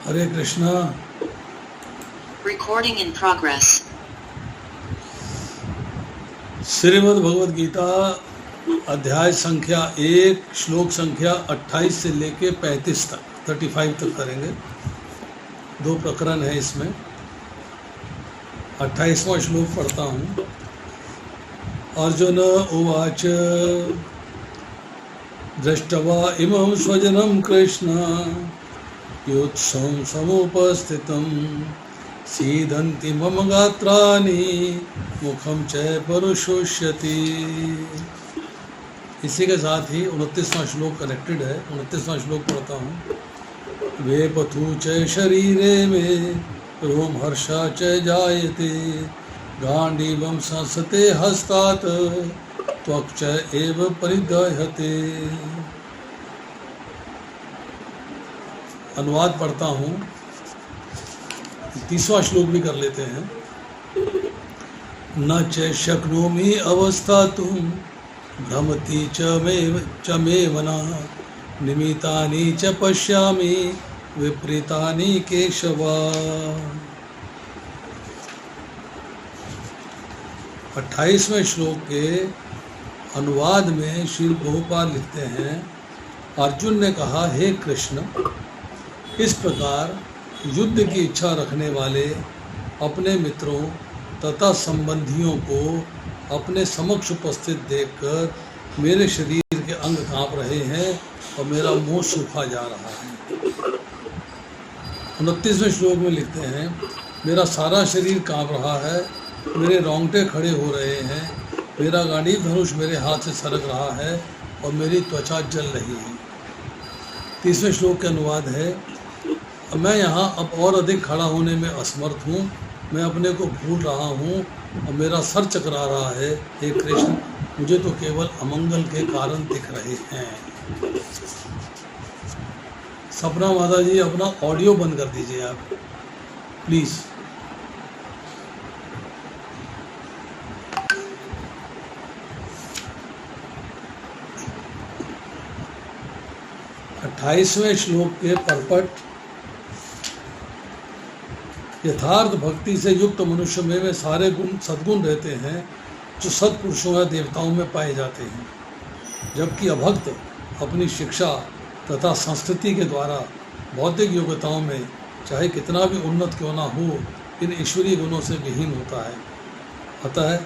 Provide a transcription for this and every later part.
Hare Krishna. Recording in progress. Shrimad Bhagavad Gita अध्याय संख्या 1 श्लोक संख्या 28 से लेके 35 तक 35 तक करेंगे। दो प्रकरण है इसमें। 28वां श्लोक पढ़ता हूँ। अर्जुन उवाच दृष्ट्वा इमं स्वजनं कृष्ण योत्सं समुपस्थितं सीदन्ति मम गात्राणि मुखम च परुशोष्यति। इसी के साथ ही 29वां श्लोक कनेक्टेड है। 29वां श्लोक पढ़ता हूँ। वे पथु च शरीरे में रोमहर्षा च जायते गांडीवं संसते हस्तात् त्वक् च एव परिदह्यते। अनुवाद पढ़ता हूँ। 30वां श्लोक भी कर लेते हैं। न च शक्नोमि अवस्थातुं भ्रमति च मे मनः निमितानि च पश्यामि विपरीतानि केशव। 28वें श्लोक के अनुवाद में श्री प्रभुपाद लिखते हैं, अर्जुन ने कहा, हे कृष्ण, इस प्रकार युद्ध की इच्छा रखने वाले अपने मित्रों तथा संबंधियों को अपने समक्ष उपस्थित देखकर मेरे शरीर के अंग कांप रहे हैं और मेरा मुंह सूखा जा रहा है। 29वें श्लोक में लिखते हैं, मेरा सारा शरीर कांप रहा है, मेरे रोंगटे खड़े हो रहे हैं, मेरा गांडीव धनुष मेरे हाथ से सरक रहा है और मेरी त्वचा जल रही है। 30वें श्लोक का अनुवाद है, मैं यहाँ अब और अधिक खड़ा होने में असमर्थ हूँ, मैं अपने को भूल रहा हूँ और मेरा सर चकरा रहा है। हे कृष्ण, मुझे तो केवल अमंगल के कारण दिख रहे हैं। सपना माता जी, अपना ऑडियो बंद कर दीजिए आप प्लीज़। अट्ठाईसवें श्लोक के परपट, यथार्थ भक्ति से युक्त मनुष्य में वे सारे गुण सद्गुण रहते हैं जो सत्पुरुषों या देवताओं में पाए जाते हैं, जबकि अभक्त अपनी शिक्षा तथा संस्कृति के द्वारा भौतिक योग्यताओं में चाहे कितना भी उन्नत क्यों ना हो, इन ईश्वरीय गुणों से विहीन होता है। अतः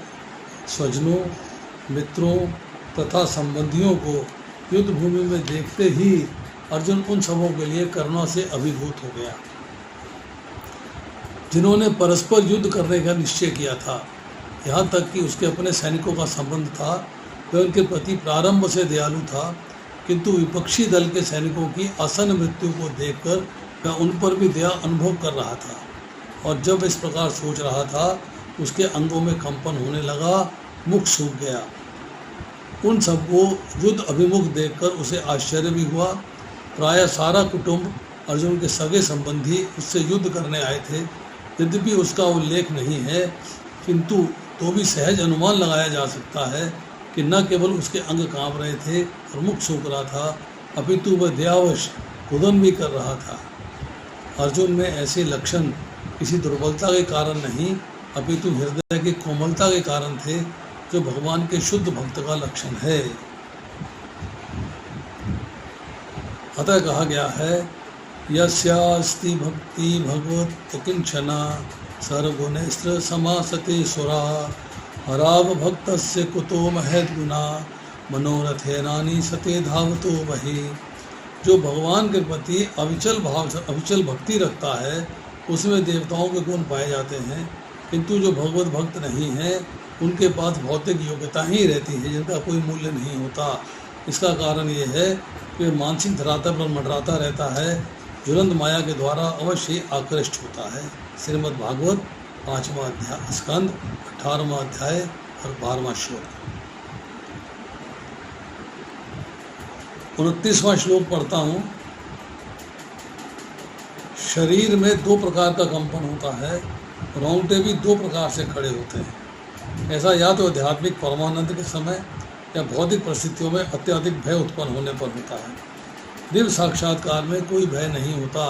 स्वजनों, मित्रों तथा संबंधियों को युद्ध भूमि में देखते ही अर्जुन उन सबों के लिए करुणा से अभिभूत हो गया जिन्होंने परस्पर युद्ध करने का निश्चय किया था। यहाँ तक कि उसके अपने सैनिकों का संबंध था, वह उनके प्रति प्रारंभ से दयालु था, किंतु विपक्षी दल के सैनिकों की आसन्न मृत्यु को देखकर वह उन पर भी दया अनुभव कर रहा था। और जब इस प्रकार सोच रहा था, उसके अंगों में कंपन होने लगा, मुख सूख गया। उन सबको युद्ध अभिमुख देखकर उसे आश्चर्य भी हुआ। प्रायः सारा कुटुंब, अर्जुन के सगे संबंधी उससे युद्ध करने आए थे। यद्यपि उसका उल्लेख नहीं है, किंतु तो भी सहज अनुमान लगाया जा सकता है कि न केवल उसके अंग कांप रहे थे और मुख सूख रहा था, अपितु वह दयावश रुदन भी कर रहा था। अर्जुन में ऐसे लक्षण किसी दुर्बलता के कारण नहीं, अपितु हृदय की कोमलता के कारण थे, जो भगवान के शुद्ध भक्त का लक्षण है। अतः कहा गया है, यस्यास्ति भक्ति भगवत किंचना सर्वगुणैस्त्र समासते सुरा हराव भक्तस्य कुतो महद्गुणा मनोरथेनानि सते धावतो वही। जो भगवान के प्रति अविचल भक्ति रखता है, उसमें देवताओं के गुण पाए जाते हैं, किंतु जो भगवत भक्त नहीं है, उनके पास भौतिक योग्यता ही रहती है जिनका कोई मूल्य नहीं होता। इसका कारण ये है कि मानसिक धरातल पर मंडराता रहता है, ज्वलंत माया के द्वारा अवश्य आकृष्ट होता है। श्रीमद् भागवत 5वां अध्याय स्कंद 18वां अध्याय और 12वां श्लोक। 29वां श्लोक पढ़ता हूँ। शरीर में दो प्रकार का कंपन होता है, रोंगटे भी दो प्रकार से खड़े होते हैं। ऐसा या तो आध्यात्मिक परमानंद के समय या भौतिक परिस्थितियों में अत्यधिक भय उत्पन्न होने पर होता है। दिव्य साक्षात्कार में कोई भय नहीं होता,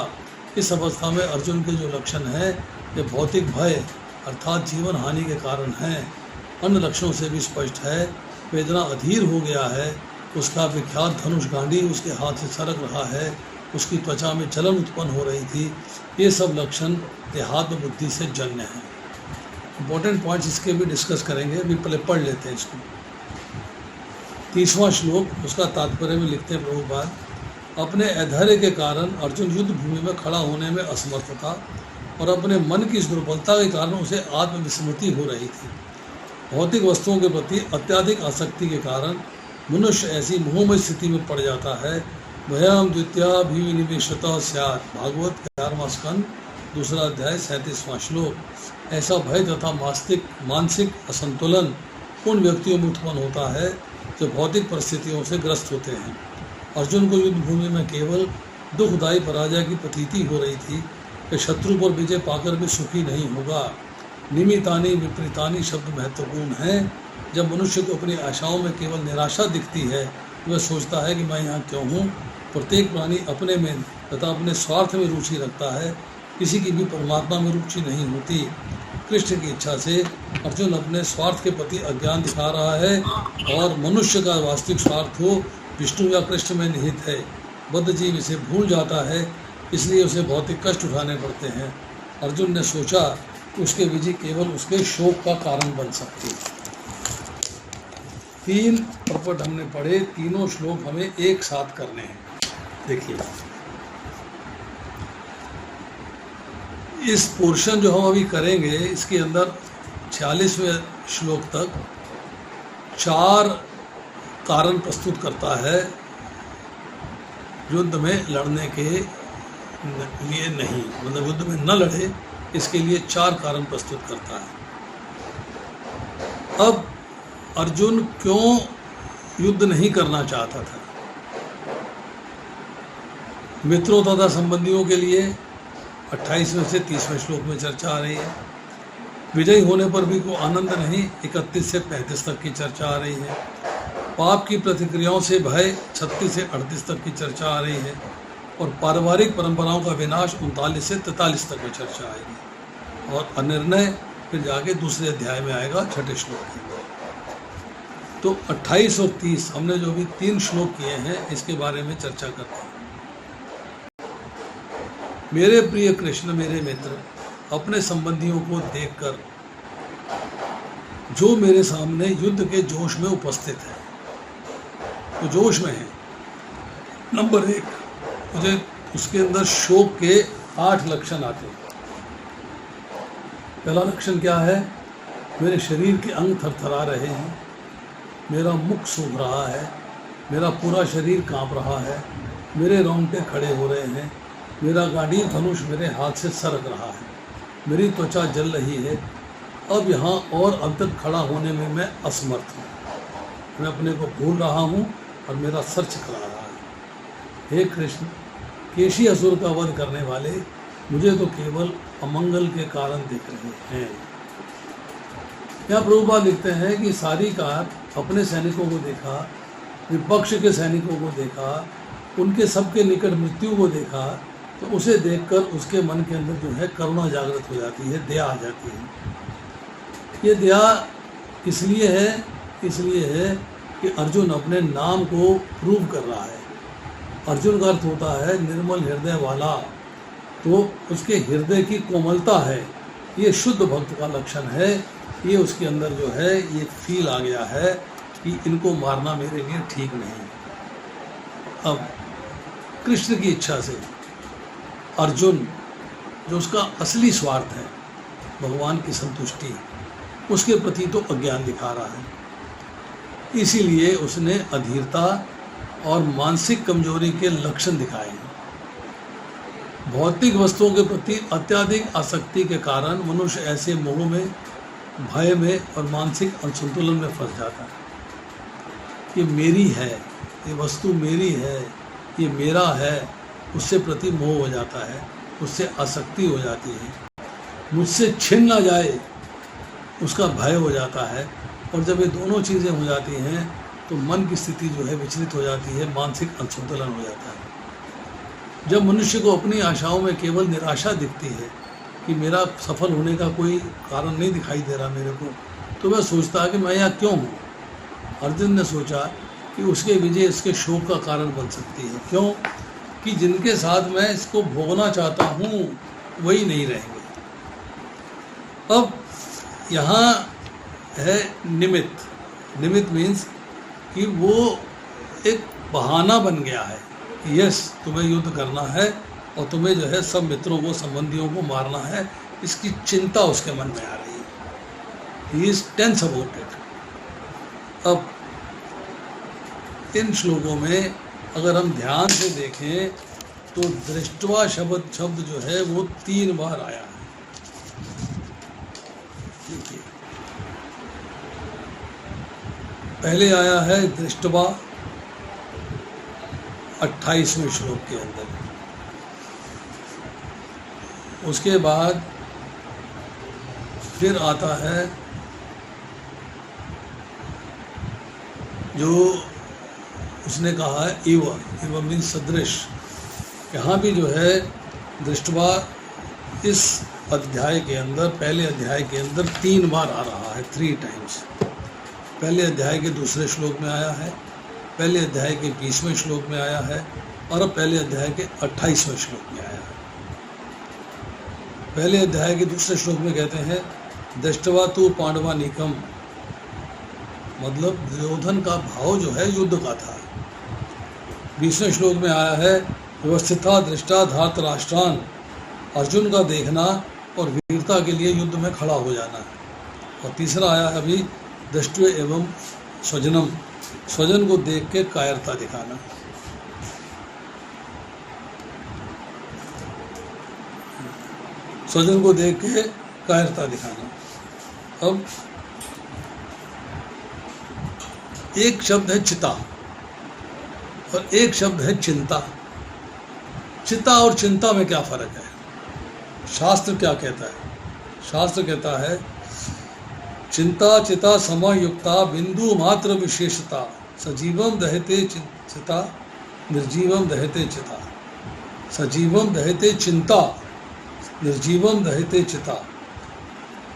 इस अवस्था में अर्जुन के जो लक्षण हैं ये भौतिक भय अर्थात जीवन हानि के कारण हैं। अन्य लक्षणों से भी स्पष्ट है, वेदना अधीर हो गया है, उसका विख्यात धनुष गांडी उसके हाथ से सरक रहा है, उसकी त्वचा में जलन उत्पन्न हो रही थी। ये सब लक्षण देहात्म बुद्धि से जन्य हैं। इंपॉर्टेंट पॉइंट्स इसके भी डिस्कस करेंगे, अभी पहले पढ़ लेते हैं इसको। 30वां श्लोक, उसका तात्पर्य में लिखते हैं प्रभुपाद, अपने अधैर्य के कारण अर्जुन युद्ध भूमि में खड़ा होने में असमर्थ था और अपने मन की इस दुर्बलता के कारण उसे आत्मविस्मृति हो रही थी। भौतिक वस्तुओं के प्रति अत्यधिक आसक्ति के कारण मनुष्य ऐसी मोहमय स्थिति में पड़ जाता है। भयम द्वितीयाभिनिवेशतः स्यात्, भागवत 11वां स्कंद 2 अध्याय 37वां श्लोक। ऐसा भय तथा मानसिक असंतुलन उन व्यक्तियों में उत्पन्न होता है जो भौतिक परिस्थितियों से ग्रस्त होते हैं। अर्जुन को युद्ध भूमि में केवल दुखदायी पराजय की प्रतीति हो रही थी कि शत्रु पर विजय पाकर भी सुखी नहीं होगा। निमितानि विपरीतानि शब्द महत्वपूर्ण हैं। जब मनुष्य को अपनी आशाओं में केवल निराशा दिखती है, वह सोचता है कि मैं यहाँ क्यों हूँ। प्रत्येक प्राणी अपने में तथा अपने स्वार्थ में रुचि रखता है, किसी की भी परमात्मा में रुचि नहीं होती। कृष्ण की इच्छा से अर्जुन अपने स्वार्थ के प्रति अज्ञान दिखा रहा है और मनुष्य का वास्तविक स्वार्थ हो विष्णु या कृष्ण में निहित है। बद्ध जीव इसे भूल जाता है, इसलिए उसे भौतिक कष्ट उठाने पड़ते हैं। अर्जुन ने सोचा कि उसके विजय केवल उसके शोक का कारण बन सकती है। 3 प्रपट हमने पढ़े, तीनों श्लोक हमें एक साथ करने हैं। देखिए, इस पोर्शन जो हम अभी करेंगे इसके अंदर 46वें श्लोक तक 4 कारण प्रस्तुत करता है युद्ध में लड़ने के लिए नहीं, मतलब युद्ध में न लड़े इसके लिए 4 कारण प्रस्तुत करता है। अब अर्जुन क्यों युद्ध नहीं करना चाहता था? मित्रों तथा संबंधियों के लिए 28वें से 30वें श्लोक में चर्चा आ रही है। विजयी होने पर भी कोई आनंद नहीं, 31 से 35 तक की चर्चा आ रही है। पाप की प्रतिक्रियाओं से भय 36 से 38 तक की चर्चा आ रही है और पारिवारिक परंपराओं का विनाश 39 से 43 तक की चर्चा आएगी और अनिर्णय फिर जाके दूसरे अध्याय में आएगा 6ठे श्लोक के। तो 28 और 30 हमने जो भी 3 श्लोक किए हैं इसके बारे में चर्चा करते हैं। मेरे प्रिय कृष्ण, मेरे मित्र, अपने संबंधियों को देखकर जो मेरे सामने युद्ध के जोश में उपस्थित है, वो जोश में है। नंबर 1, मुझे उसके अंदर शोक के 8 लक्षण आते हैं। पहला लक्षण क्या है? मेरे शरीर के अंग थरथरा रहे हैं, मेरा मुख सूख रहा है, मेरा पूरा शरीर कांप रहा है, मेरे रोंगटे खड़े हो रहे हैं, मेरा गांडीव धनुष मेरे हाथ से सरक रहा है, मेरी त्वचा जल रही है। अब यहाँ और अब तक खड़ा होने में मैं असमर्थ हूँ, मैं अपने को भूल रहा हूँ और मेरा सर चकरा रहा है। हे कृष्ण, केशी असुर का वध करने वाले मुझे तो केवल अमंगल के कारण दिख रहे हैं। यहाँ प्रभुपाद लिखते हैं कि सारी कार अपने सैनिकों को देखा, विपक्ष के सैनिकों को देखा, उनके सबके निकट मृत्यु को देखा, तो उसे देखकर उसके मन के अंदर जो है करुणा जागृत हो जाती है, दया आ जाती है। ये दया इसलिए है कि अर्जुन अपने नाम को प्रूव कर रहा है। अर्जुन का अर्थ होता है निर्मल हृदय वाला, तो उसके हृदय की कोमलता है, ये शुद्ध भक्त का लक्षण है। ये उसके अंदर जो है ये फील आ गया है कि इनको मारना मेरे लिए ठीक नहीं। अब कृष्ण की इच्छा से अर्जुन, जो उसका असली स्वार्थ है भगवान की संतुष्टि, उसके प्रति तो अज्ञान दिखा रहा है। इसीलिए उसने अधीरता और मानसिक कमजोरी के लक्षण दिखाए हैं। भौतिक वस्तुओं के प्रति अत्यधिक आसक्ति के कारण मनुष्य ऐसे मोह में, भय में और मानसिक असंतुलन में फंस जाता है। ये मेरी है, ये वस्तु मेरी है, ये मेरा है, उससे प्रति मोह हो जाता है, उससे आसक्ति हो जाती है। मुझसे छिन ना जाए उसका भय हो जाता है। और जब ये दोनों चीज़ें हो जाती हैं तो मन की स्थिति जो है विचलित हो जाती है, मानसिक असंतुलन हो जाता है। जब मनुष्य को अपनी आशाओं में केवल निराशा दिखती है कि मेरा सफल होने का कोई कारण नहीं दिखाई दे रहा मेरे को, तो वह सोचता है कि मैं यहाँ क्यों हूँ। अर्जुन ने सोचा कि उसके विजय इसके शोक का कारण बन सकती है। क्यों? कि जिनके साथ मैं इसको भोगना चाहता हूँ वही नहीं रहेंगे। अब यहाँ है निमित्त। निमित्त मीन्स कि वो एक बहाना बन गया है कि यस, तुम्हें युद्ध करना है और तुम्हें जो है सब मित्रों को, संबंधियों को मारना है, इसकी चिंता उसके मन में आ रही है। He is tense about it. अब इन श्लोकों में अगर हम ध्यान से देखें तो दृष्टवा शब्द जो है वो 3 बार आया है। देखिए, पहले आया है दृष्टवा 28वें श्लोक के अंदर। उसके बाद फिर आता है जो उसने कहा है इव मीन्स सदृश। यहाँ भी जो है दृष्टवा इस अध्याय के अंदर, पहले अध्याय के अंदर 3 बार आ रहा है, 3 टाइम्स। पहले अध्याय के 2 श्लोक में आया है, पहले अध्याय के 20वें श्लोक में आया है और अब पहले अध्याय के 28वें श्लोक में आया है। पहले अध्याय के 2 श्लोक में कहते हैं दृष्टवा तु पांडवानीकम, मतलब दुर्योधन का भाव जो है युद्ध का था। 20वें श्लोक में आया है व्यवस्थिता दृष्टा धार्तराष्ट्रान, अर्जुन का देखना और वीरता के लिए युद्ध में खड़ा हो जाना। और तीसरा आया है अभी दृष्टि एवं स्वजनम, स्वजन को देख के कायरता दिखाना। स्वजन को देख के कायरता दिखाना। अब एक शब्द है चिता और एक शब्द है चिंता। चिता और चिंता में क्या फर्क है? शास्त्र क्या कहता है? शास्त्र कहता है चिंता चिता समयुक्ता बिंदु मात्र विशेषता, सजीवम दहते चिता निर्जीवम दहते चिता। सजीवम दहते चिंता निर्जीवम दहते चिता,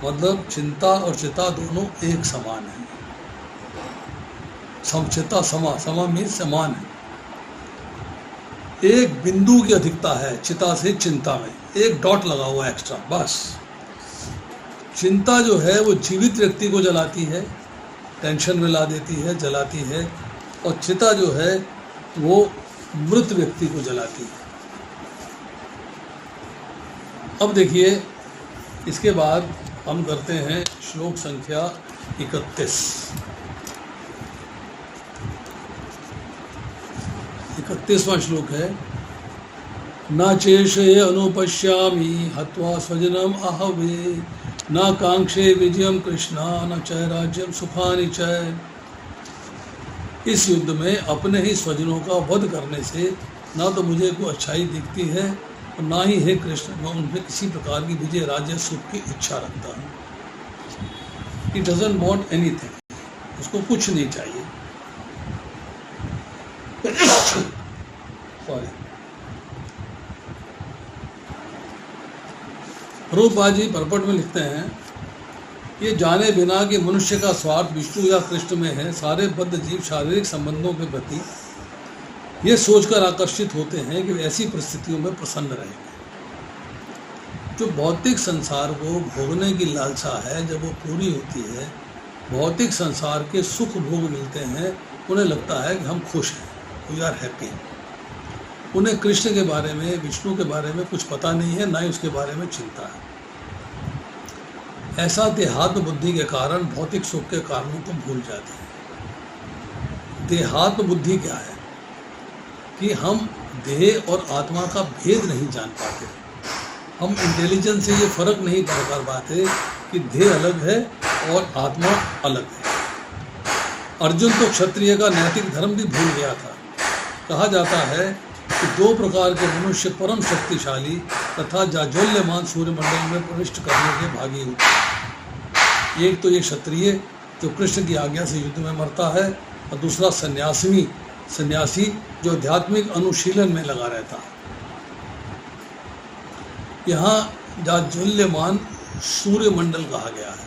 मतलब चिंता और चिता दोनों एक समान है। समचिता समा मीन्स समान है। एक बिंदु की अधिकता है चिता से चिंता में, एक डॉट लगा हुआ एक्स्ट्रा, बस। चिंता जो है वो जीवित व्यक्ति को जलाती है, टेंशन में ला देती है, जलाती है, और चिता जो है वो मृत व्यक्ति को जलाती है। अब देखिए, इसके बाद हम करते हैं श्लोक संख्या 31। 31वां श्लोक है न चेषे अनुपश्यामि हत्वा स्वजनम आहवे, न कांक्षे विजयम कृष्णा न च राज्यम सुखानि च। इस युद्ध में अपने ही स्वजनों का वध करने से ना तो मुझे कोई अच्छाई दिखती है और ना ही हे कृष्ण मैं उनमें किसी प्रकार की विजय, राज्य, सुख की इच्छा रखता हूँ। ही डजंट वांट एनीथिंग, उसको कुछ नहीं चाहिए। सॉरी। प्रभुपाद जी परपट में लिखते हैं ये जाने बिना कि मनुष्य का स्वार्थ विष्णु या कृष्ण में है, सारे बद्ध जीव शारीरिक संबंधों के प्रति ये सोचकर आकर्षित होते हैं कि वे ऐसी परिस्थितियों में प्रसन्न रहेंगे। जो भौतिक संसार को भोगने की लालसा है, जब वो पूरी होती है, भौतिक संसार के सुख भोग मिलते हैं, उन्हें लगता है कि हम खुश हैं, वी आर हैप्पी। उन्हें कृष्ण के बारे में, विष्णु के बारे में कुछ पता नहीं है, ना ही उसके बारे में चिंता है। ऐसा देहात्म बुद्धि के कारण भौतिक सुख के कारणों को भूल जाते हैं। देहात्म बुद्धि क्या है? कि हम देह और आत्मा का भेद नहीं जान पाते। हम इंटेलिजेंस से ये फर्क नहीं कर पाते कि देह अलग है और आत्मा अलग है। अर्जुन तो क्षत्रिय का नैतिक धर्म भी भूल गया था। कहा जाता है कि 2 प्रकार के मनुष्य परम शक्तिशाली तथा जाज्वल्यमान सूर्यमंडल में प्रविष्ट करने के भागी होते हैं। एक तो ये क्षत्रिय जो कृष्ण की आज्ञा से युद्ध में मरता है, और दूसरा सन्यासी जो आध्यात्मिक अनुशीलन में लगा रहता है। यहाँ जाज्वल्यमान सूर्यमंडल कहा गया है।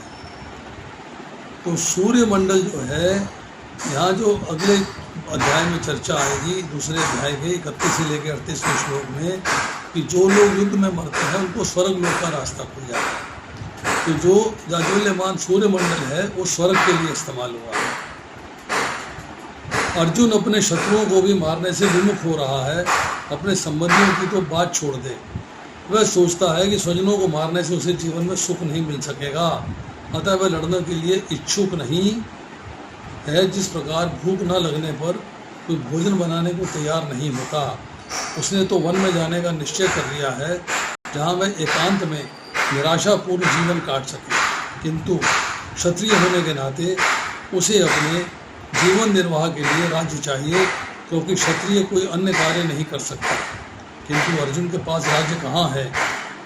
तो सूर्यमंडल जो है, यहाँ जो अगले अध्याय में चर्चा आएगी, दूसरे अध्याय के 31 से लेकर 38वें श्लोक में, कि जो लोग युद्ध में मरते हैं उनको स्वर्ग लोक का रास्ता खुल जाता है। तो जो जाज्वल्यमान सूर्यमंडल है वो स्वर्ग के लिए इस्तेमाल हुआ है। अर्जुन अपने शत्रुओं को भी मारने से विमुख हो रहा है, अपने संबंधियों की तो बात छोड़ दे। वह सोचता है कि स्वजनों को मारने से उसे जीवन में सुख नहीं मिल सकेगा, अतः वह लड़ने के लिए इच्छुक नहीं है। जिस प्रकार भूख न लगने पर कोई भोजन बनाने को तैयार नहीं होता, उसने तो वन में जाने का निश्चय कर लिया है, जहाँ वह एकांत में निराशापूर्ण जीवन काट सके। किंतु क्षत्रिय होने के नाते उसे अपने जीवन निर्वाह के लिए राज्य चाहिए, क्योंकि क्षत्रिय कोई अन्य कार्य नहीं कर सकता। किंतु अर्जुन के पास राज्य कहाँ है?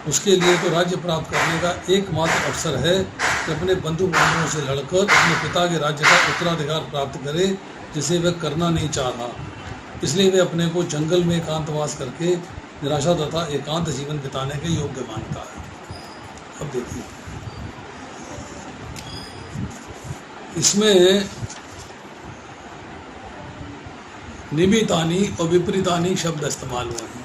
उसके लिए तो राज्य प्राप्त करने का एकमात्र अवसर है कि अपने बंधु बांधवों से लड़कर अपने पिता के राज्य का उत्तराधिकार प्राप्त करे, जिसे वह करना नहीं चाह रहा। इसलिए वह अपने को जंगल में एकांतवास करके निराशा तथा एकांत जीवन बिताने के योग्य मानता है। अब देखिए, इसमें निमितानी और विपरीतानी शब्द इस्तेमाल हुए हैं।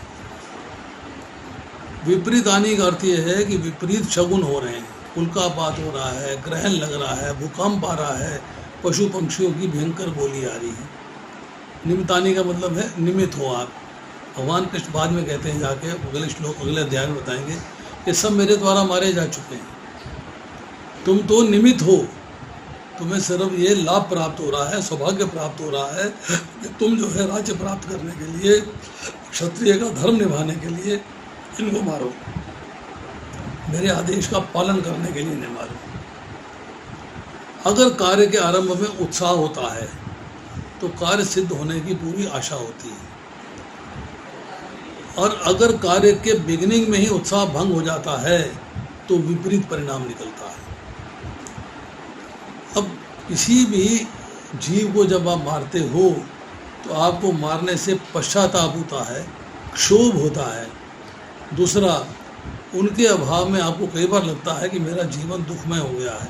विपरीतानी का अर्थ यह है कि विपरीत शगुन हो रहे हैं, उल्कापात हो रहा है, ग्रहण लग रहा है, भूकंप आ रहा है, पशु पंक्षियों की भयंकर बोली आ रही है। निमितानी का मतलब है निमित हो आप। भगवान कृष्ण बाद में कहते हैं, जाके अगले श्लोक अगले अध्याय में बताएंगे, ये सब मेरे द्वारा मारे जा चुके हैं, तुम तो निमित हो, तुम्हें सिर्फ ये लाभ प्राप्त हो रहा है, सौभाग्य प्राप्त हो रहा है कि तुम जो है राज्य प्राप्त करने के लिए, क्षत्रिय का धर्म निभाने के लिए इनको मारो, मेरे आदेश का पालन करने के लिए नहीं मारो। अगर कार्य के आरंभ में उत्साह होता है तो कार्य सिद्ध होने की पूरी आशा होती है, और अगर कार्य के बिगिनिंग में ही उत्साह भंग हो जाता है तो विपरीत परिणाम निकलता है। अब किसी भी जीव को जब आप मारते हो तो आपको मारने से पश्चाताप होता है, क्षोभ होता है। दूसरा, उनके अभाव में आपको कई बार लगता है कि मेरा जीवन दुखमय हो गया है,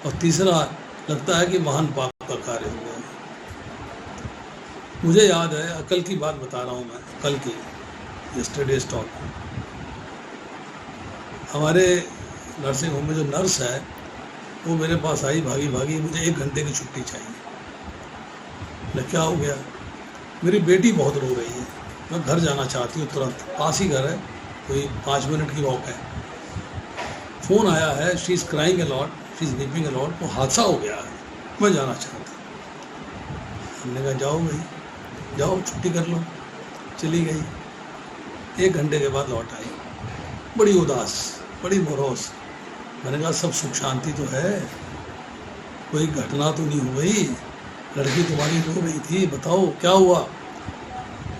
और तीसरा लगता है कि महान पाप का कार्य हो गया है। मुझे याद है, कल की बात बता रहा हूँ मैं, कल की यस्टरडेज टॉक। हमारे नर्सिंग होम में जो नर्स है वो मेरे पास आई भागी भागी, मुझे 1 घंटे की छुट्टी चाहिए। मैं क्या हो गया? मेरी बेटी बहुत रो रही है, मैं घर जाना चाहती हूँ तुरंत, पास ही घर है, कोई 5 मिनट की वॉक है। फ़ोन आया है, she is crying a lot, she is weeping a lot, वो हादसा हो गया है, मैं जाना चाहती हूँ। हमने कहा जाओ भाई, जाओ छुट्टी कर लो। चली गई। 1 घंटे के बाद लौट आई, बड़ी उदास, बड़ी मोरोस। मैंने कहा सब सुख शांति तो है, कोई घटना तो नहीं हुई? लड़की तुम्हारी रो रही थी, बताओ क्या हुआ?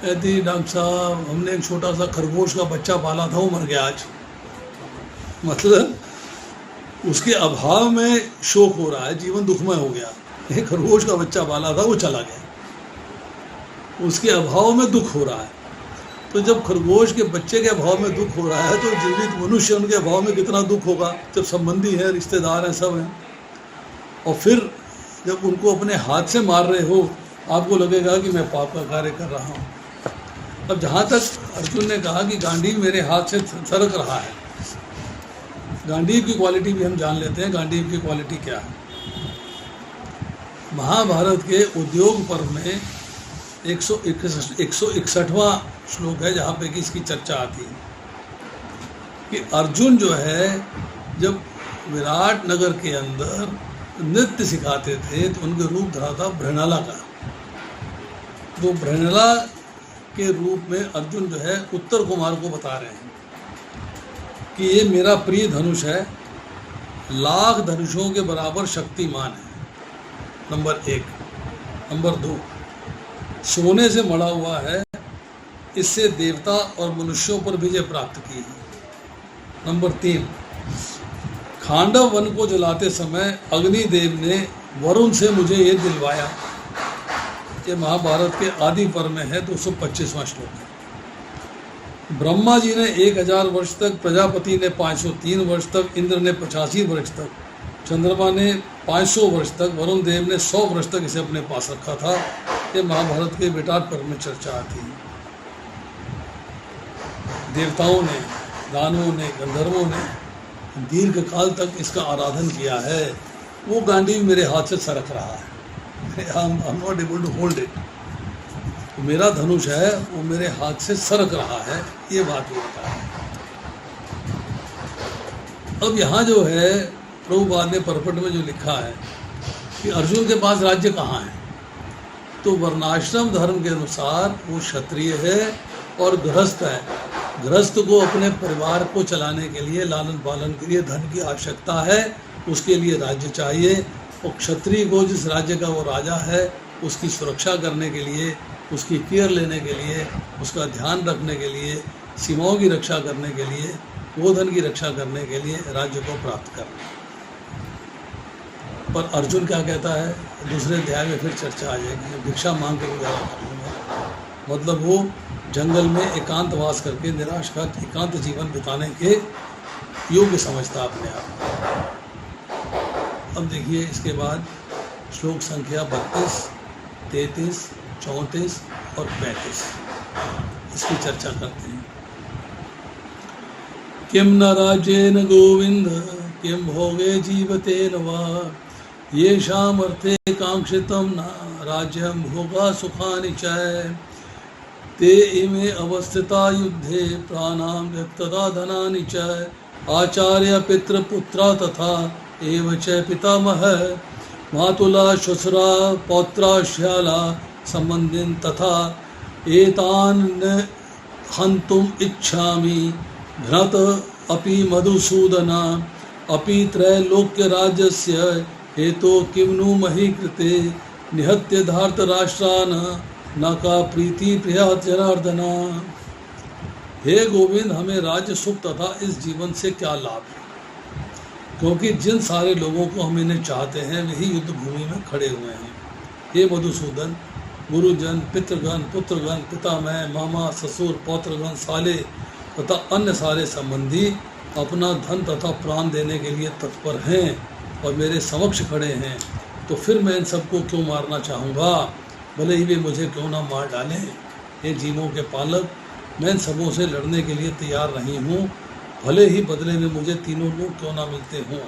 कहती डॉक्टर साहब, हमने एक छोटा सा खरगोश का बच्चा पाला था, वो मर गया आज। मतलब उसके अभाव में शोक हो रहा है, जीवन दुखमय हो गया। एक खरगोश का बच्चा पाला था, वो चला गया, उसके अभाव में दुख हो रहा है। तो जब खरगोश के बच्चे के अभाव में दुख हो रहा है तो जीवित मनुष्य उनके अभाव में कितना दुख होगा, जब संबंधी हैं, रिश्तेदार हैं, सब हैं। और फिर जब उनको अपने हाथ से मार रहे हो, आपको लगेगा कि मैं पाप का कार्य कर रहा हूँ। अब जहाँ तक अर्जुन ने कहा कि गांडीव मेरे हाथ से सरक रहा है, गांडीव की क्वालिटी भी हम जान लेते हैं। गांडीव की क्वालिटी क्या है? महाभारत के उद्योग पर्व में 161वां श्लोक है जहाँ पे कि इसकी चर्चा आती है कि अर्जुन जो है जब विराट नगर के अंदर नृत्य सिखाते थे तो उनके रूप धरा था भ्रणाला का। तो भ्रणाला के रूप में अर्जुन जो है उत्तर कुमार को बता रहे हैं कि ये मेरा प्रिय धनुष है, लाख धनुषों के बराबर शक्तिमान है, नंबर 1। नंबर 2, सोने से मढ़ा हुआ है, इससे देवता और मनुष्यों पर विजय प्राप्त की है। नंबर 3, खांडव वन को जलाते समय अग्निदेव ने वरुण से मुझे ये दिलवाया। ये महाभारत के आदि पर्व में है, 225वां श्लोक है। ब्रह्मा जी ने 1000 वर्ष तक, प्रजापति ने 503 वर्ष तक, इंद्र ने 85 वर्ष तक, चंद्रमा ने 500 वर्ष तक, वरुण देव ने 100 वर्ष तक इसे अपने पास रखा था। ये महाभारत के विराट पर्व में चर्चा आती है। देवताओं ने, दानवों ने, गंधर्वों ने दीर्घ काल तक इसका आराधन किया है। वो गांडी मेरे हाथ से सरक रहा है, I am not able to hold it. मेरा धनुष है वो मेरे हाथ से सरक रहा है, ये बात वो बता है। अब यहाँ जो है प्रभुपाद ने परपट में जो लिखा है कि अर्जुन के पास राज्य कहाँ है, तो वर्णाश्रम धर्म के अनुसार वो क्षत्रिय है और गृहस्थ है। गृहस्थ को अपने परिवार को चलाने के लिए, लालन पालन के लिए धन की आवश्यकता है, उसके लिए राज्य चाहिए। और क्षत्रिय को जिस राज्य का वो राजा है उसकी सुरक्षा करने के लिए, उसकी केयर लेने के लिए, उसका ध्यान रखने के लिए, सीमाओं की रक्षा करने के लिए, गोधन की रक्षा करने के लिए राज्य को प्राप्त करना। पर अर्जुन क्या कहता है, दूसरे अध्याय में फिर चर्चा आ जाएगी, भिक्षा मांग के गुजारा कर लूँगा। मतलब वो जंगल में एकांतवास करके निराश का एकांत जीवन बिताने के योग्य समझता अपने आप को। अब देखिए इसके बाद श्लोक संख्या 32, 33, 34 और 35 इसकी चर्चा करते हैं। किम न राज्येन गोविंद किम भोगे जीवतेन वा येषाम् अर्थे कांक्षितं न राज्यं भोगा सुखानि च ते इमे अवस्थिता युद्धे प्राणां त्यक्त्वा धनानि च आचार्य पितृपुत्रा तथा एव च पितामह मातुला श्वशुरा पौत्रा श्याला संबंधिन तथा एतान् हन्तुम् इच्छामि घ्नत अपि मधुसूदना अपि त्रैलोक्य राज्यस्य हेतो किं नु मही कृते निहत्य धार्तराष्ट्रान् न का प्रीति प्रिया जनार्दना। हे गोविंद, हमें राज्य सुख तथा इस जीवन से क्या लाभ है, क्योंकि जिन सारे लोगों को हम इन्हें चाहते हैं वही युद्ध भूमि में खड़े हुए हैं। हे मधुसूदन, गुरुजन, पितृगण, पुत्रगण, पितामह, मामा, ससुर, पौत्रगण, साले तथा अन्य सारे संबंधी अपना धन तथा प्राण देने के लिए तत्पर हैं और मेरे समक्ष खड़े हैं, तो फिर मैं इन सबको क्यों मारना चाहूँगा, भले ही वे मुझे क्यों ना मार डालें। ये जीवों के पालक, मैं इन सबों से लड़ने के लिए तैयार नहीं हूँ, भले ही बदले में मुझे तीनों लोग क्यों ना मिलते हों।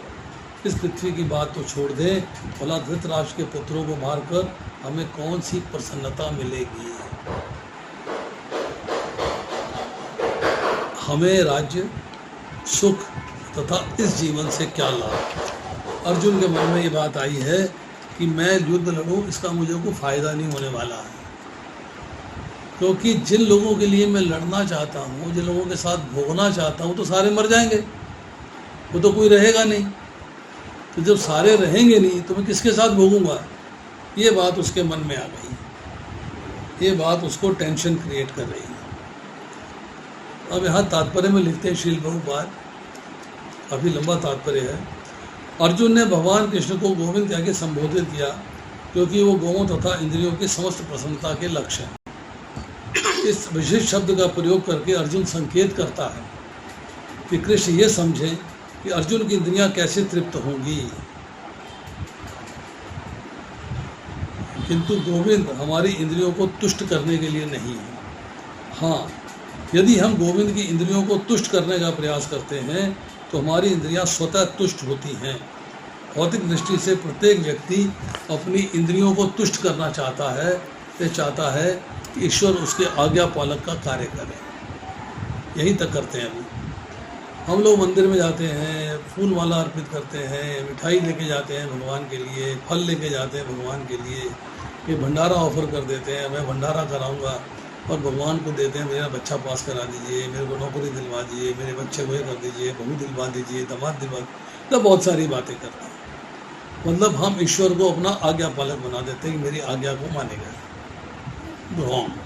इस पृथ्वी की बात तो छोड़ दें, भला धृतराष्ट्र के पुत्रों को मारकर हमें कौन सी प्रसन्नता मिलेगी। हमें राज्य सुख तथा इस जीवन से क्या लाभ। अर्जुन के मन में ये बात आई है कि मैं युद्ध लड़ूं, इसका मुझे कोई फ़ायदा नहीं होने वाला है, क्योंकि जिन लोगों के लिए मैं लड़ना चाहता हूँ, जिन लोगों के साथ भोगना चाहता हूँ, तो सारे मर जाएंगे, वो तो कोई रहेगा नहीं। तो जब सारे रहेंगे नहीं तो मैं किसके साथ भोगूंगा। ये बात उसके मन में आ गई, ये बात उसको टेंशन क्रिएट कर रही है। अब यहाँ तात्पर्य में लिखते हैं श्रील प्रभुपाद, काफ़ी लंबा तात्पर्य है। अर्जुन ने भगवान कृष्ण को गोविंद कह के संबोधित किया, क्योंकि वो गौओं तथा इंद्रियों की समस्त प्रसन्नता के लक्ष्य हैं। इस विशेष शब्द का प्रयोग करके अर्जुन संकेत करता है कि कृष्ण ये समझे कि अर्जुन की इंद्रियां कैसे तृप्त होंगी, किंतु गोविंद हमारी इंद्रियों को तुष्ट करने के लिए नहीं है। हाँ, यदि हम गोविंद की इंद्रियों को तुष्ट करने का प्रयास करते हैं तो हमारी इंद्रियां स्वतः तुष्ट होती हैं। भौतिक दृष्टि से प्रत्येक व्यक्ति अपनी इंद्रियों को तुष्ट करना चाहता है, ये चाहता है कि ईश्वर उसके आज्ञा पालक का कार्य करे। यही तक करते हैं हम लोग मंदिर में जाते हैं, फूल माला अर्पित करते हैं, मिठाई लेके जाते हैं भगवान के लिए, फल लेके जाते हैं भगवान के लिए, ये भंडारा ऑफर कर देते हैं, मैं भंडारा कराऊंगा और भगवान को देते हैं, मेरा बच्चा पास करा दीजिए, मेरे को नौकरी दिलवा दीजिए, मेरे बच्चे को ये कर दीजिए, बहू दिलवा दीजिए, दामाद दिलवा, तो बहुत सारी बातें करते हैं। मतलब हम ईश्वर को अपना आज्ञा पालक बना देते हैं कि मेरी आज्ञा को मानेगा। रॉन्ग।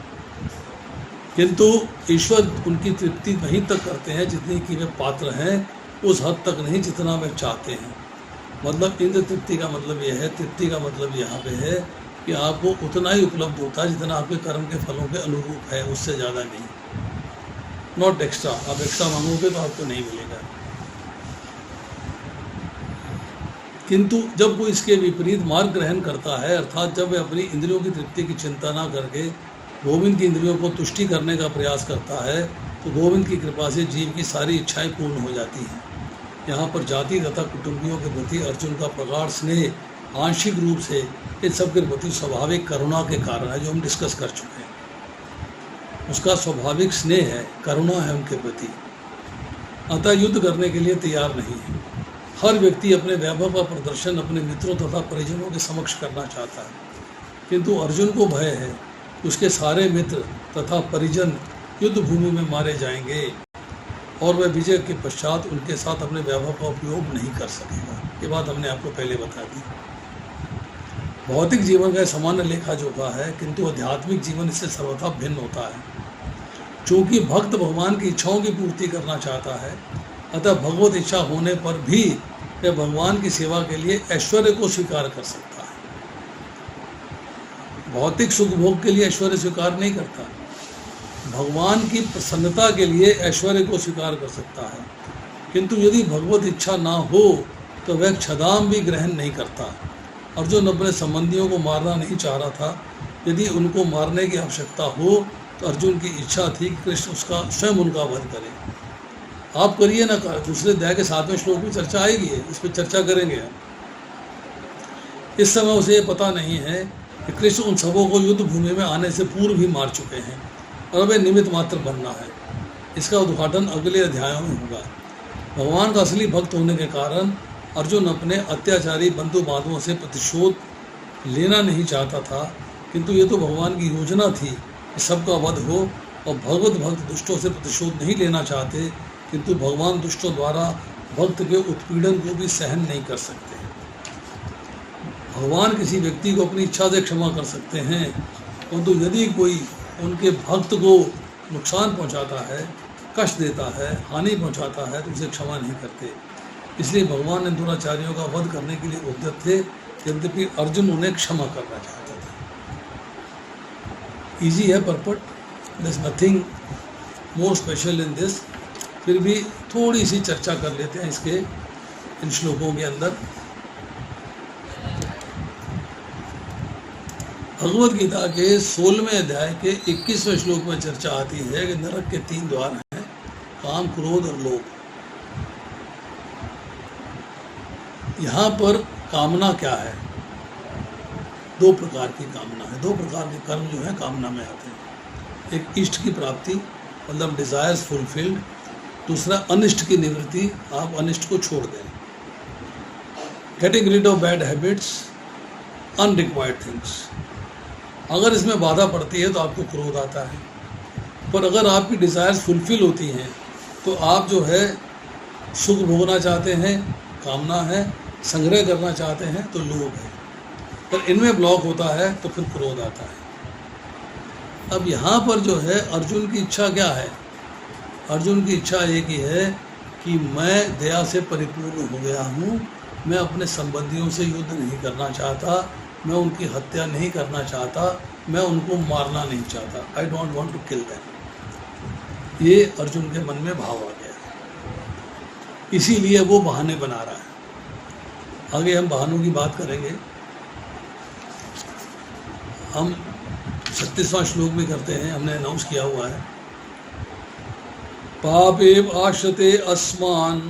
किंतु ईश्वर उनकी तृप्ति वहीं तक करते हैं जितनी कि वे पात्र हैं, उस हद तक नहीं जितना वे चाहते हैं। मतलब इंद्र तृप्ति का मतलब यह है, तृप्ति का मतलब यहाँ पे है कि आपको उतना ही उपलब्ध होता है जितना आपके कर्म के फलों के अनुरूप है, उससे ज़्यादा नहीं। Not extra. आप एक्स्ट्रा मांगोगे तो आपको नहीं मिलेगा। किंतु जब वो इसके विपरीत मार्ग ग्रहण करता है, अर्थात जब वह अपनी इंद्रियों की तृप्ति की चिंता ना करके गोविंद की इंद्रियों को तुष्टि करने का प्रयास करता है, तो गोविंद की कृपा से जीव की सारी इच्छाएं पूर्ण हो जाती हैं। यहाँ पर जाति तथा कुटुंबियों के प्रति अर्जुन का प्रगाढ़ स्नेह आंशिक रूप से इन सब के प्रति स्वाभाविक करुणा के कारण है, जो हम डिस्कस कर चुके हैं। उसका स्वाभाविक स्नेह है, करुणा है उनके प्रति, अतः युद्ध करने के लिए तैयार नहीं है। हर व्यक्ति अपने वैभव का प्रदर्शन अपने मित्रों तथा परिजनों के समक्ष करना चाहता है, किंतु अर्जुन को भय है कि उसके सारे मित्र तथा परिजन युद्ध भूमि में मारे जाएंगे और वह विजय के पश्चात उनके साथ अपने वैभव का उपयोग नहीं कर सकेगा। ये बात हमने आपको पहले बता दी। भौतिक जीवन का सामान्य लेखा जोखा है, किंतु आध्यात्मिक जीवन इससे सर्वथा भिन्न होता है। चूँकि भक्त भगवान की इच्छाओं की पूर्ति करना चाहता है, अतः भगवत इच्छा होने पर भी वह भगवान की सेवा के लिए ऐश्वर्य को स्वीकार कर सकता है। भौतिक सुख भोग के लिए ऐश्वर्य स्वीकार नहीं करता, भगवान की प्रसन्नता के लिए ऐश्वर्य को स्वीकार कर सकता है। किंतु यदि भगवत इच्छा ना हो तो वह क्षदाम भी ग्रहण नहीं करता। अर्जुन अपने संबंधियों को मारना नहीं चाह रहा था। यदि उनको मारने की आवश्यकता हो तो अर्जुन की इच्छा थी कि कृष्ण उसका स्वयं उनका वध करे। आप करिए ना, दूसरे अध्याय के 7वें श्लोक में चर्चा आएगी, इस पर चर्चा करेंगे हम। इस समय उसे ये पता नहीं है कि कृष्ण उन सबों को युद्ध भूमि में आने से पूर्व ही मार चुके हैं और अब निमित्त मात्र बनना है। इसका उद्घाटन अगले अध्यायों में होगा। भगवान का असली भक्त होने के कारण अर्जुन अपने अत्याचारी बंधु बांधवों से प्रतिशोध लेना नहीं चाहता था, किंतु ये तो भगवान की योजना थी कि सबका वध हो, और भगवत भक्त दुष्टों से प्रतिशोध नहीं लेना चाहते, किंतु भगवान दुष्टों द्वारा भक्त के उत्पीड़न को भी सहन नहीं कर सकते। भगवान किसी व्यक्ति को अपनी इच्छा से क्षमा कर सकते हैं, परंतु यदि कोई उनके भक्त को नुकसान पहुंचाता है, कष्ट देता है, हानि पहुंचाता है, तो उसे क्षमा नहीं करते। इसलिए भगवान ने दुराचारियों का वध करने के लिए उद्यत थे, यद्यपि अर्जुन उन्हें क्षमा करना चाहता था। इजी है परपट, there is nothing more special in this. फिर भी थोड़ी सी चर्चा कर लेते हैं इसके इन श्लोकों के अंदर। भगवद गीता के 16वें अध्याय के 21वें श्लोक में चर्चा आती है कि नरक के 3 द्वार हैं, काम, क्रोध और लोभ। यहाँ पर कामना क्या है? 2 प्रकार की कामना है, 2 प्रकार के कर्म जो है कामना में आते हैं। एक इष्ट की प्राप्ति, मतलब डिजायर्स फुलफिल्ड। दूसरा अनिष्ट की निवृत्ति, आप अनिष्ट को छोड़ दें। Getting rid of bad habits, unrequired things. अगर इसमें बाधा पड़ती है तो आपको क्रोध आता है, पर अगर आपकी डिज़ायर्स फुलफिल होती हैं तो आप जो है सुख भोगना चाहते हैं, कामना है, संग्रह करना चाहते हैं तो लोभ है। पर इनमें ब्लॉक होता है तो फिर क्रोध आता है। अब यहाँ पर जो है अर्जुन की इच्छा क्या है? अर्जुन की इच्छा एक ही है कि मैं दया से परिपूर्ण हो गया हूँ, मैं अपने संबंधियों से युद्ध नहीं करना चाहता, मैं उनकी हत्या नहीं करना चाहता, मैं उनको मारना नहीं चाहता। I don't want to kill them. ये अर्जुन के मन में भाव आ गया, इसीलिए वो बहाने बना रहा है। आगे हम बहानों की बात करेंगे। हम 36वां श्लोक भी करते हैं, हमने अनाउंस किया हुआ है। पापेव आश्रते अस्मान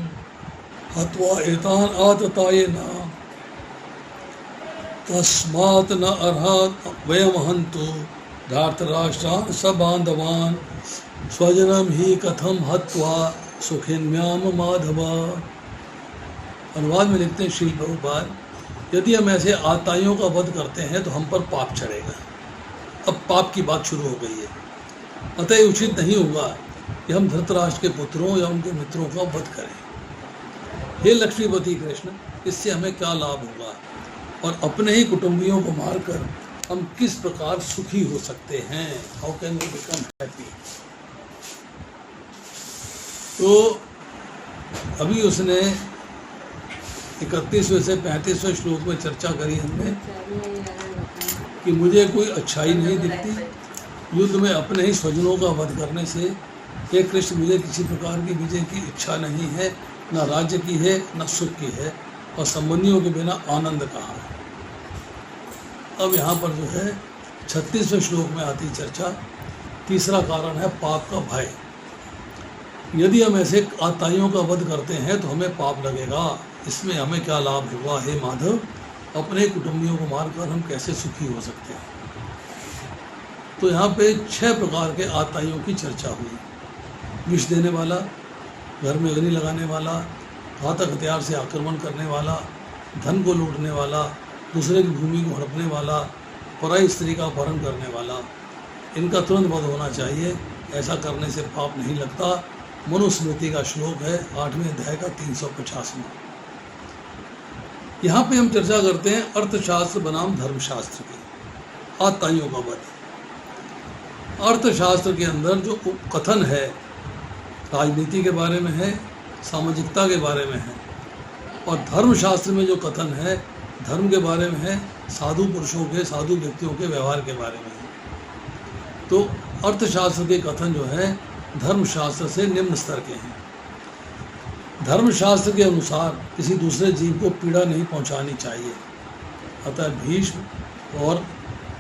हत्वा एतान आततायेन तस्मात् न अर्हात् वयम हन्तु धार्तराष्ट्रान् सबान्धवान् स्वजनम ही कथम हत्वा सुखिन्याम माधव। अनुवाद में लिखते हैं श्री प्रभुपाद, यदि हम ऐसे आताइयों का वध करते हैं तो हम पर पाप चढ़ेगा। अब पाप की बात शुरू हो गई है, अतः उचित नहीं होगा कि हम धृतराष्ट्र के पुत्रों या उनके मित्रों का वध करें। हे लक्ष्मीपति कृष्ण, इससे हमें क्या लाभ होगा और अपने ही कुटुंबियों को मारकर हम किस प्रकार सुखी हो सकते हैं? How can we become happy? तो अभी उसने 31वें से 35वें श्लोक में चर्चा करी हमने कि मुझे कोई अच्छाई नहीं दिखती, युद्ध में अपने ही स्वजनों का वध करने से हे कृष्ण, मुझे किसी प्रकार की विजय की इच्छा नहीं है, न राज्य की है न सुख की है, और संबंधियों के बिना आनंद कहाँ है। अब यहाँ पर जो है 36वें श्लोक में आती चर्चा। तीसरा कारण है पाप का भय। यदि हम ऐसे आताइयों का वध करते हैं तो हमें पाप लगेगा, इसमें हमें क्या लाभ होगा। हे माधव, अपने कुटुंबियों को मारकर हम कैसे सुखी हो सकते हैं। तो यहाँ पे 6 प्रकार के आताइयों की चर्चा हुई। विष देने वाला, घर में अग्नि लगाने वाला, घातक हथियार से आक्रमण करने वाला, धन को लूटने वाला, दूसरे की भूमि को हड़पने वाला, पराई स्त्री का अपहरण करने वाला, इनका तुरंत वध होना चाहिए। ऐसा करने से पाप नहीं लगता। मनुस्मृति का श्लोक है 8वें अध्याय का 350वां। यहाँ पे हम चर्चा करते हैं अर्थशास्त्र बनाम धर्मशास्त्र की, आताइयों का वध। अर्थशास्त्र के अंदर जो कथन है राजनीति के बारे में है, सामाजिकता के बारे में है, और धर्मशास्त्र में जो कथन है धर्म के बारे में है, साधु पुरुषों के, साधु व्यक्तियों के व्यवहार के बारे में है। तो अर्थशास्त्र के कथन जो है धर्मशास्त्र से निम्न स्तर के हैं। धर्मशास्त्र के अनुसार किसी दूसरे जीव को पीड़ा नहीं पहुंचानी चाहिए, अतः भीष्म और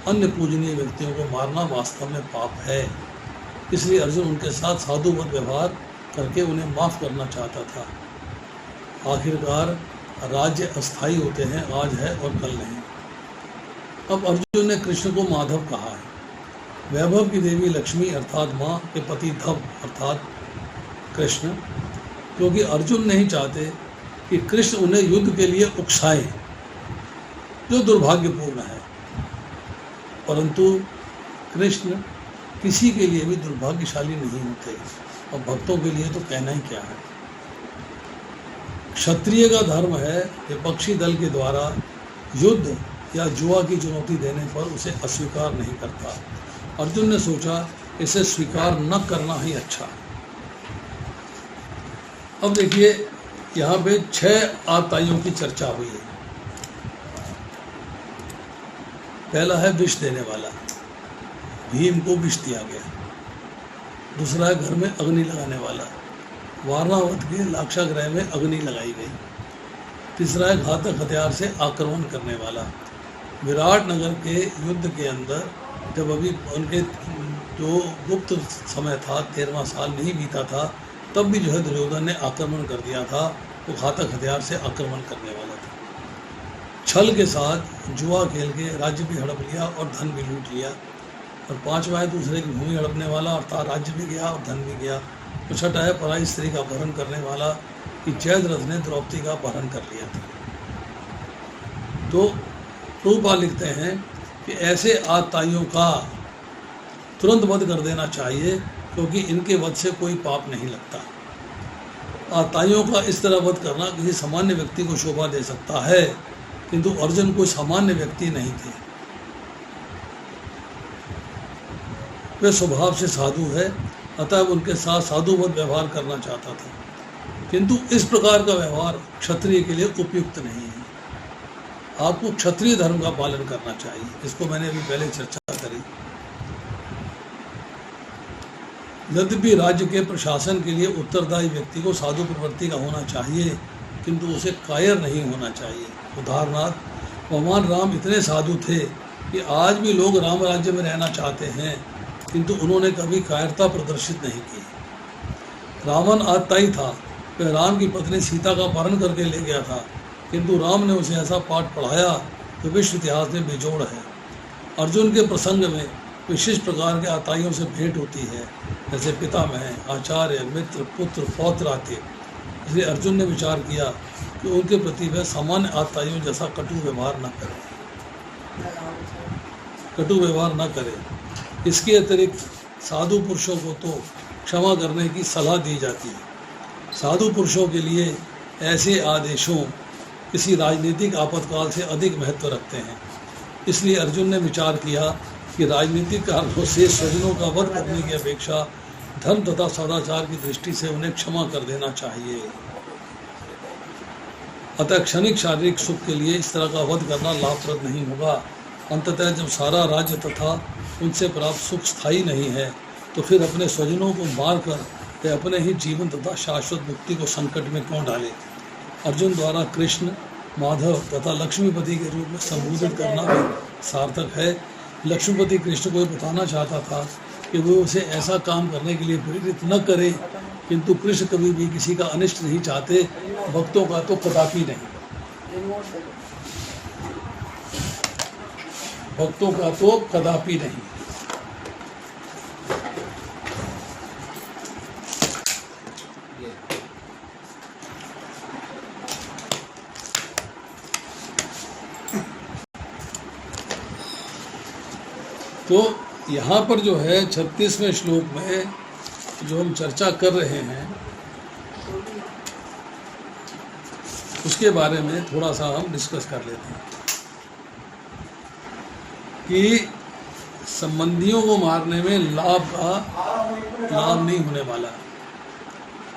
अन्य पूजनीय व्यक्तियों को मारना वास्तव में पाप है। इसलिए अर्जुन उनके साथ साधुवत व्यवहार करके उन्हें माफ़ करना चाहता था। आखिरकार राज्य अस्थायी होते हैं, आज है और कल नहीं। अब अर्जुन ने कृष्ण को माधव कहा है। वैभव की देवी लक्ष्मी अर्थात माँ के पति धव अर्थात कृष्ण, क्योंकि अर्जुन नहीं चाहते कि कृष्ण उन्हें युद्ध के लिए उकसाएं, जो दुर्भाग्यपूर्ण है। परंतु कृष्ण किसी के लिए भी दुर्भाग्यशाली नहीं होते, और भक्तों के लिए तो कहना ही क्या है। क्षत्रिय का धर्म है विपक्षी दल के द्वारा युद्ध या जुआ की चुनौती देने पर उसे अस्वीकार नहीं करता। अर्जुन ने सोचा इसे स्वीकार न करना ही अच्छा है। अब देखिए यहाँ पे 6 आताइयों की चर्चा हुई है। पहला है विष देने वाला, भीम को विष दिया गया। दूसरा है घर में अग्नि लगाने वाला, वारणावत के लाक्षागृह में अग्नि लगाई गई। तीसरा है घातक हथियार से आक्रमण करने वाला। विराट नगर के युद्ध के अंदर जब अभी उनके जो गुप्त समय था, 13वां साल नहीं बीता था, तब भी जो है दुर्योधन ने आक्रमण कर दिया था। वो घातक हथियार से आक्रमण करने वाला था। छल के साथ जुआ खेल के राज्य भी हड़प लिया और धन भी लूट लिया। और 5वां है दूसरे की भूमि हड़पने वाला, अर्थात राज्य भी गया और धन भी गया। तो 6ठा है पराई स्त्री का अपहरण करने वाला, कि जयद्रथ ने द्रौपदी का अपहरण कर लिया था। तो प्रभुपाद लिखते हैं कि ऐसे आताइयों का तुरंत वध कर देना चाहिए, क्योंकि इनके वध से कोई पाप नहीं लगता। आताइयों का इस तरह वध करना किसी सामान्य व्यक्ति को शोभा दे सकता है, किंतु अर्जुन कोई सामान्य व्यक्ति नहीं थे। वे स्वभाव से साधु है, अतः उनके साथ साधुवत व्यवहार करना चाहता था, किंतु इस प्रकार का व्यवहार क्षत्रिय के लिए उपयुक्त नहीं है। आपको क्षत्रिय धर्म का पालन करना चाहिए। इसको मैंने अभी पहले चर्चा करी। यद्यपि राज्य के प्रशासन के लिए उत्तरदायी व्यक्ति को साधु प्रवृत्ति का होना चाहिए, किंतु उसे कायर नहीं होना चाहिए। उदाहरणार्थ भगवान राम इतने साधु थे कि आज भी लोग राम राज्य में रहना चाहते हैं, किंतु उन्होंने कभी कायरता प्रदर्शित नहीं की। रावण आताई था, वह राम की पत्नी सीता का अपहरण करके ले गया था, किंतु राम ने उसे ऐसा पाठ पढ़ाया जो विश्व इतिहास में बेजोड़ है। अर्जुन के प्रसंग में विशिष्ट प्रकार के आताइयों से भेंट होती है, जैसे पितामह, आचार्य, मित्र, पुत्र, पौत्र आदि। इसलिए अर्जुन ने विचार किया कि उनके प्रति वह सामान्य आताइयों जैसा कटु व्यवहार न करे। इसके अतिरिक्त साधु पुरुषों को तो क्षमा करने की सलाह दी जाती है। साधु पुरुषों के लिए ऐसे आदेशों किसी राजनीतिक आपातकाल से अधिक महत्व रखते हैं। इसलिए अर्जुन ने विचार किया कि राजनीतिक कारणों से स्वजनों का वध करने की अपेक्षा धर्म तथा सदाचार की दृष्टि से उन्हें क्षमा कर देना चाहिए। अतः क्षणिक शारीरिक सुख के लिए इस तरह का वध करना लाभप्रद नहीं होगा। अंततः जब सारा राज्य तथा उनसे प्राप्त सुख स्थायी नहीं है, तो फिर अपने स्वजनों को मारकर वे अपने ही जीवन तथा शाश्वत मुक्ति को संकट में क्यों डाले। अर्जुन द्वारा कृष्ण, माधव तथा लक्ष्मीपति के रूप में संबोधित करना भी सार्थक है। लक्ष्मीपति कृष्ण को ये बताना चाहता था कि वो उसे ऐसा काम करने के लिए प्रेरित न करे, किंतु कृष्ण कभी भी किसी का अनिष्ट नहीं चाहते, भक्तों का तो कदापि नहीं, भक्तों का तो कदापि नहीं। तो यहाँ पर जो है 36वें श्लोक में जो हम चर्चा कर रहे हैं उसके बारे में थोड़ा सा हम डिस्कस कर लेते हैं कि संबंधियों को मारने में लाभ नहीं होने वाला,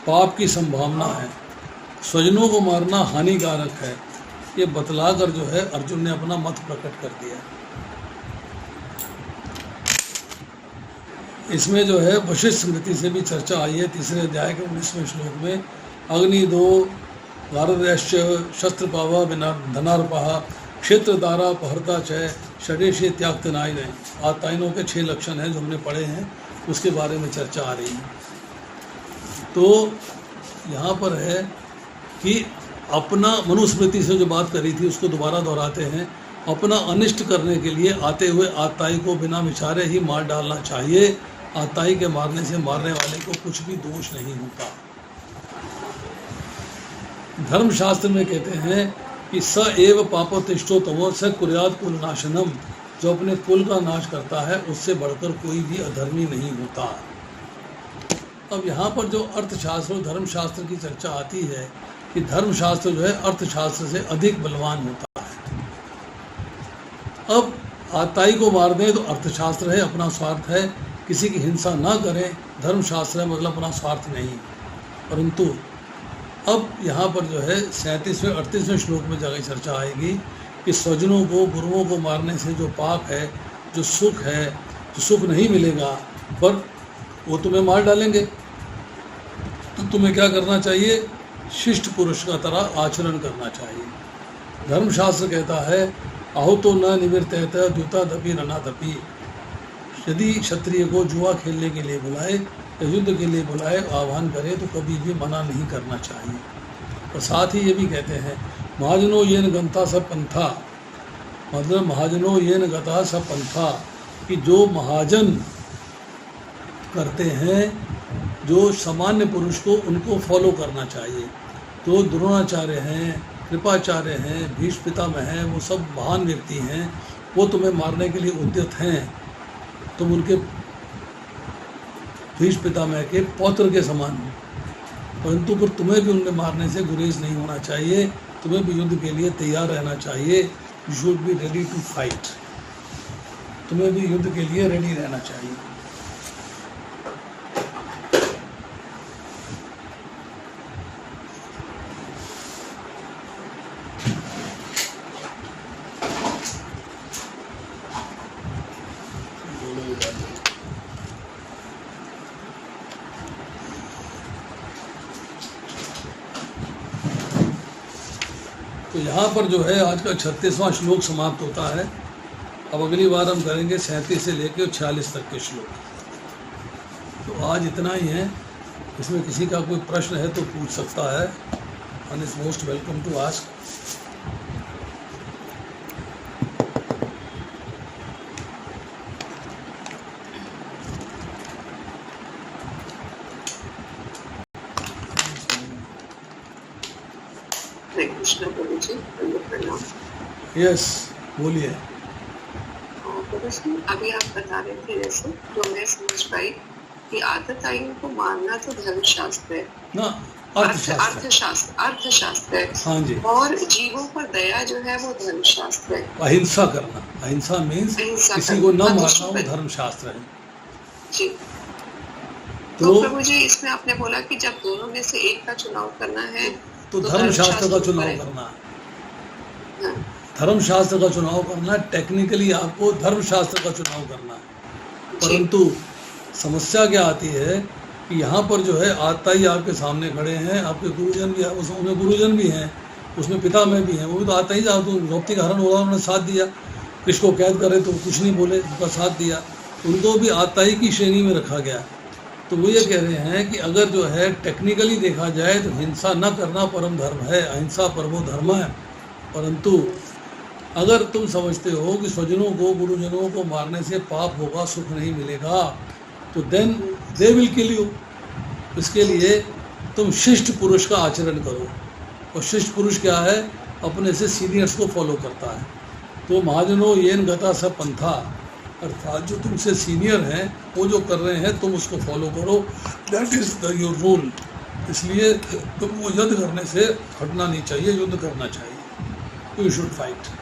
पाप की संभावना है, स्वजनों को मारना हानिकारक है। ये बतलाकर जो है अर्जुन ने अपना मत प्रकट कर दिया। इसमें जो है वशिष्ठ स्मृति से भी चर्चा आई है। 3 अध्याय के 19वें श्लोक में अग्नि 2 भारतश्च शस्त्र पावा धनार्पहा क्षेत्र दारा पहरता चय षडेशे त्याग नाय ने आताइनों के 6 लक्षण हैं जो हमने पढ़े हैं, उसके बारे में चर्चा आ रही है। तो यहाँ पर है कि अपना मनुस्मृति से जो बात करी थी उसको दोबारा दोहराते हैं। अपना अनिष्ट करने के लिए आते हुए आताई को बिना विचारे ही मार डालना चाहिए। आताई के मारने से मारने वाले को कुछ भी दोष नहीं होता। धर्मशास्त्र में कहते हैं कि स एव पापोतिष्ठो तमो स कुर्यात कुल नाशनम, जो अपने कुल का नाश करता है उससे बढ़कर कोई भी अधर्मी नहीं होता। अब यहाँ पर जो अर्थशास्त्र और धर्मशास्त्र की चर्चा आती है कि धर्मशास्त्र जो है अर्थशास्त्र से अधिक बलवान होता है। अब आताई को मार दें तो अर्थशास्त्र है, अपना स्वार्थ है, किसी की हिंसा ना करें, धर्मशास्त्र है, मतलब अपना स्वार्थ नहीं। परंतु अब यहाँ पर जो है 37वें 38वें श्लोक में जगह चर्चा आएगी कि स्वजनों को, गुरुओं को मारने से जो पाप है, जो सुख है, जो सुख नहीं मिलेगा, पर वो तुम्हें मार डालेंगे। तो तुम्हें क्या करना चाहिए? शिष्ट पुरुष का तरह आचरण करना चाहिए। धर्मशास्त्र कहता है आहुतो न निवृत्त द्युता दपी रना दपी। यदि क्षत्रिय को जुआ खेलने के लिए बुलाए या युद्ध के लिए बुलाए, आह्वान करे तो कभी भी मना नहीं करना चाहिए। और साथ ही ये भी कहते हैं महाजनो ये न गंता स पंथा, मतलब महाजनो ये न गता स पंथा, कि जो महाजन करते हैं, जो सामान्य पुरुष को, उनको फॉलो करना चाहिए। तो द्रोणाचार्य हैं, कृपाचार्य हैं, भीष्म पितामह हैं, वो सब महान व्यक्ति हैं, वो तुम्हें मारने के लिए उद्यत हैं। तुम उनके भीष्म पितामह के पौत्र के समान हो, परंतु पर तुम्हें भी उन्हें मारने से गुरेज नहीं होना चाहिए। तुम्हें भी युद्ध के लिए तैयार रहना चाहिए। You should be ready to fight. तुम्हें भी युद्ध के लिए रेडी रहना चाहिए। तो यहाँ पर जो है आज का 36वां श्लोक समाप्त होता है। अब अगली बार हम करेंगे 37 से लेकर 46 तक के श्लोक। तो आज इतना ही है। इसमें किसी का कोई प्रश्न है तो पूछ सकता है। One is most welcome to ask. Yes, बोलिए। अभी आप बता रहे थे, जैसे जो मैं समझ पाई कि आतताइयों को मारना तो धर्मशास्त्र है ना, अर्थशास्त्र है। हाँ जी। और जीवों पर दया जो है वो धर्मशास्त्र है। अहिंसा करना, अहिंसा मीन्स किसी को न मारना, वो धर्मशास्त्र है जी। तो प्रभु जी, इसमें आपने बोला कि जब दोनों में से एक का चुनाव करना है तो धर्मशास्त्र का चुनाव करना है। धर्मशास्त्र का चुनाव करना, टेक्निकली आपको धर्मशास्त्र का चुनाव करना है। परंतु समस्या क्या आती है कि यहाँ पर जो है आताई आपके सामने खड़े हैं, आपके गुरुजन भी, उसमें गुरुजन भी हैं, उसमें पिता में भी हैं, वो भी तो आताई था, तो द्रौपदी का हरण हुआ, उन्होंने साथ दिया, कृष्ण को कैद करे तो कुछ नहीं बोले, उनका साथ दिया, उनको भी आताई की श्रेणी में रखा गया। तो वो ये कह रहे हैं कि अगर जो है टेक्निकली देखा जाए तो हिंसा न करना परम धर्म है, अहिंसा परमो धर्म है, परंतु अगर तुम समझते हो कि स्वजनों को, गुरुजनों को मारने से पाप होगा, सुख नहीं मिलेगा, तो then they will kill you. इसके लिए तुम शिष्ट पुरुष का आचरण करो, और शिष्ट पुरुष क्या है? अपने से सीनियर्स को फॉलो करता है। तो महाजनो येन गता स पंथा, अर्थात जो तुमसे सीनियर हैं वो जो कर रहे हैं तुम उसको फॉलो करो, दैट इज योर रूल। इसलिए तुमको युद्ध करने से हटना नहीं चाहिए, युद्ध करना चाहिए, यू शुड फाइट।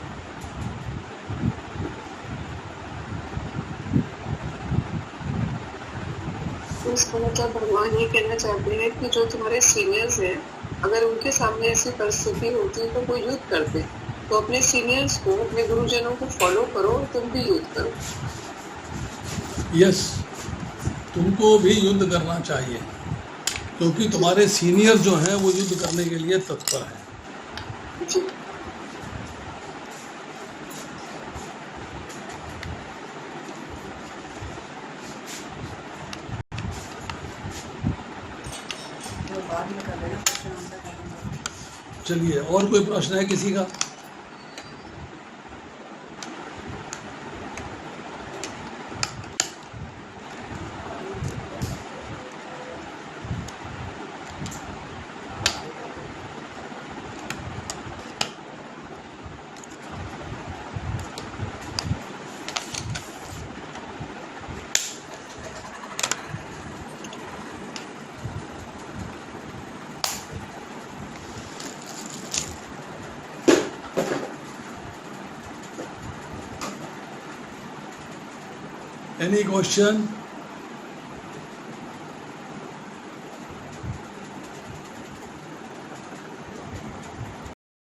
इसका मतलब भगवान ये कहना चाहते हैं कि जो तुम्हारे सीनियर्स हैं, अगर उनके सामने ऐसी परिस्थिति होती है तो वो युद्ध करते, तो अपने सीनियर्स को, अपने गुरुजनों को फॉलो करो, तुम भी युद्ध करो। यस, तुमको भी युद्ध करना चाहिए, क्योंकि तुम्हारे सीनियर जो हैं वो युद्ध करने के लिए तत्पर हैं। जी। चलिए, और कोई प्रश्न है किसी का? Any question?